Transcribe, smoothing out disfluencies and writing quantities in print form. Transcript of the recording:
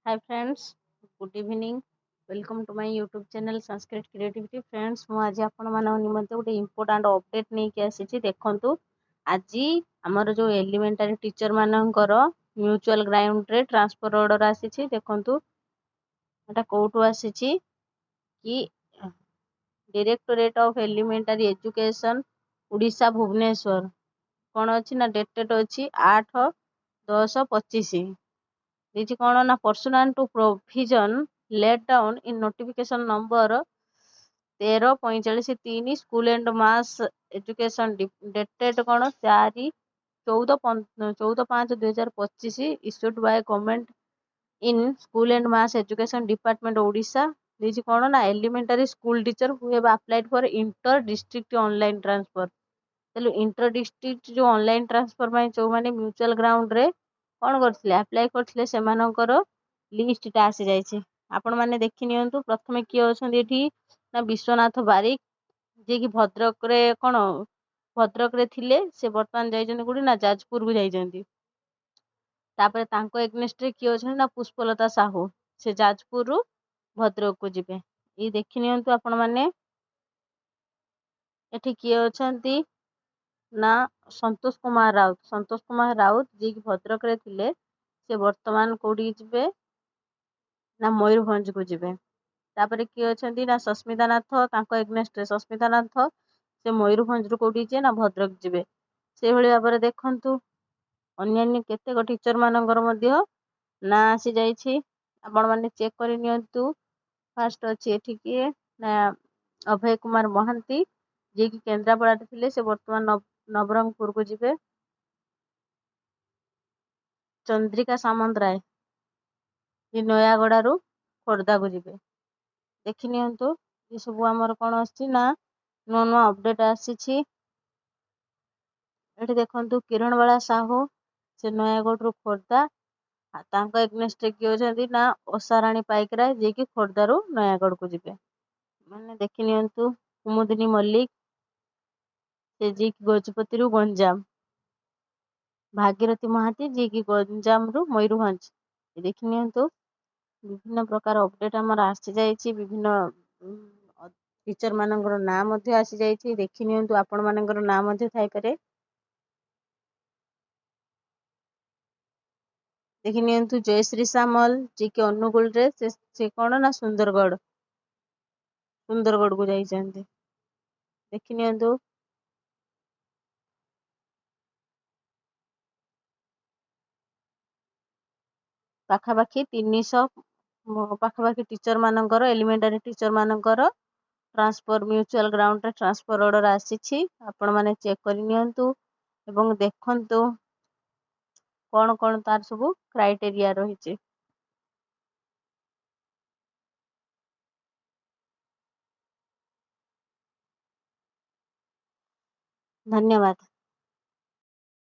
Hi friends, good evening. Welcome to my YouTube channel Sanskrit Creativity. Friends, ମୁଁ ଆଜି ଆପଣମାନଙ୍କ ନିମନ୍ତେ ଗୋଟେ ଇମ୍ପୋର୍ଟାଣ୍ଟ ଅପଡେଟ୍ ନେଇକି ଆସିଛି। ଦେଖନ୍ତୁ, ଆଜି ଆମର ଯୋଉ ଏଲିମେଣ୍ଟାରୀ ଟିଚର ମାନଙ୍କର ମ୍ୟୁଚୁଆଲ ଗ୍ରାଉଣ୍ଡରେ ଟ୍ରାନ୍ସଫର ଅର୍ଡର ଆସିଛି। ଦେଖନ୍ତୁ, ଏଟା କୋଉଠୁ ଆସିଛି କି directorate of elementary education Odisha Bhubaneswar କଣ ଅଛି ନା ଡେଟେଡ୍ ଅଛି 8/10/25। ଦେଇଛି କଣ ନା personal to provision laid down in notification number 13/45/3 school and mass education dated କଣ 14/5/2025 issued by government in school and mass education department Odisha. ଦେଇଛି କଣ ନା elementary school teacher who have applied for inter district online transfer. ତାହେଲେ inter district ଯୋଉ online transfer ପାଇଁ ଯୋଉମାନେ mutual ଗ୍ରାଉଣ୍ଡରେ କଣ କରିଥିଲେ ଆପ୍ଲାଏ କରିଥିଲେ ସେମାନଙ୍କର ଲିଷ୍ଟଟା ଆସିଯାଇଛି। ଆପଣମାନେ ଦେଖି ନିଅନ୍ତୁ। ପ୍ରଥମେ କିଏ ଅଛନ୍ତି ଏଠି ନା ବିଶ୍ୱନାଥ ବାରିକ, ଯିଏକି ଭଦ୍ରକରେ ଥିଲେ। ସେ ବର୍ତ୍ତମାନ ଯାଇଛନ୍ତି କୋଉଠି ନା ଯାଜପୁରକୁ ଯାଇଛନ୍ତି। ତାପରେ ତାଙ୍କ ଏଗନେଷ୍ଟରେ କିଏ ଅଛନ୍ତି ନା ପୁଷ୍ପଲତା ସାହୁ, ସେ ଯାଜପୁରରୁ ଭଦ୍ରକକୁ ଯିବେ। ଏଇ ଦେଖି ନିଅନ୍ତୁ ଆପଣମାନେ। ଏଠି କିଏ ଅଛନ୍ତି ନା ସନ୍ତୋଷ କୁମାର ରାଉତ ଯିଏକି ଭଦ୍ରକରେ ଥିଲେ, ସେ ବର୍ତ୍ତମାନ କୋଉଠିକି ଯିବେ ନା ମୟୂରଭଞ୍ଜକୁ ଯିବେ। ତାପରେ କିଏ ଅଛନ୍ତି ନା ସସ୍ମିତା ନାଥ, ତାଙ୍କ ଏଗନେଷ୍ଟରେ ସସ୍ମିତା ନାଥ, ସେ ମୟୂରଭଞ୍ଜରୁ କୋଉଠିକି ଯିବେ ନା ଭଦ୍ରକ ଯିବେ। ସେଇଭଳି ଭାବରେ ଦେଖନ୍ତୁ ଅନ୍ୟାନ୍ୟ କେତେକ ଟିଚର ମାନଙ୍କର ମଧ୍ୟ ନାଁ ଆସିଯାଇଛି। ଆପଣମାନେ ଚେକ୍ କରି ନିଅନ୍ତୁ। ଫାର୍ଷ୍ଟ ଅଛି ଏଠି କିଏ ନା ଅଭୟ କୁମାର ମହାନ୍ତି, ଯିଏକି କେନ୍ଦ୍ରାପଡ଼ାରେ ଥିଲେ, ସେ ବର୍ତ୍ତମାନ ନବରଙ୍ଗପୁରକୁ ଯିବେ। ଚନ୍ଦ୍ରିକା ସାମନ୍ତରାୟ, ଯେ ନୟାଗଡ଼ାରୁ ଖୋର୍ଦ୍ଧାକୁ ଯିବେ। ଦେଖି ନିଅନ୍ତୁ। ଏ ସବୁ ଆମର କଣ ଆସିଛି ନା ନୂଆ ନୂଆ ଅପଡେଟ୍ ଆସିଛି। ଏଠି ଦେଖନ୍ତୁ କିରଣବାଳା ସାହୁ, ସେ ନୟାଗଡ଼ରୁ ଖୋର୍ଦ୍ଧା। ତାଙ୍କ ଏଗନେଷ୍ଟରେ କିଏ ଅଛନ୍ତି ନା ଓଷାରାଣୀ ପାଇକରାୟ, ଯିଏକି ଖୋର୍ଦ୍ଧାରୁ ନୟାଗଡ଼କୁ ଯିବେ। ମାନେ ଦେଖି ନିଅନ୍ତୁ। କୁମୁଦିନୀ ମଲ୍ଲିକ, ସେ ଯିଏକି ଗଜପତିରୁ ଗଞ୍ଜାମ। ଭାଗୀରଥୀ ମହାନ୍ତି, ଯିଏକି ଗଞ୍ଜାମରୁ ମୟୂରଭଞ୍ଜ। ଦେଖି ନିଅନ୍ତୁ। ବିଭିନ୍ନ ପ୍ରକାର ଅପଡେଟ୍ ଆମର ଆସିଯାଇଛି। ବିଭିନ୍ନ ଟିଚର ମାନଙ୍କର ନାଁ ମଧ୍ୟ ଆସିଯାଇଛି। ଦେଖି ନିଅନ୍ତୁ। ଆପଣ ମାନଙ୍କର ନାଁ ମଧ୍ୟ ଥାଇପାରେ। ଦେଖି ନିଅନ୍ତୁ ଜୟଶ୍ରୀ ସାମଲ, ଯିଏକି ଅନୁଗୁଳରେ, ସେ କଣ ନା ସୁନ୍ଦରଗଡ଼କୁ ଯାଇଛନ୍ତି। ଦେଖି ନିଅନ୍ତୁ। ପାଖାପାଖି 300 ପାଖାପାଖି ଟିଚର ମାନଙ୍କର ଏଲିମେଣ୍ଟାରୀ ଟିଚର ମାନଙ୍କର ଟ୍ରାନ୍ସଫର ମ୍ୟୁଚୁଆଲ ଗ୍ରାଉଣ୍ଡରେ ଟ୍ରାନ୍ସଫର ଅର୍ଡର ଆସିଛି। ଆପଣମାନେ ଚେକ୍ କରି ନିଅନ୍ତୁ ଏବଂ ଦେଖନ୍ତୁ କଣ କଣ ତାର ସବୁ କ୍ରାଇଟେରିଆ ରହିଛି। ଧନ୍ୟବାଦ।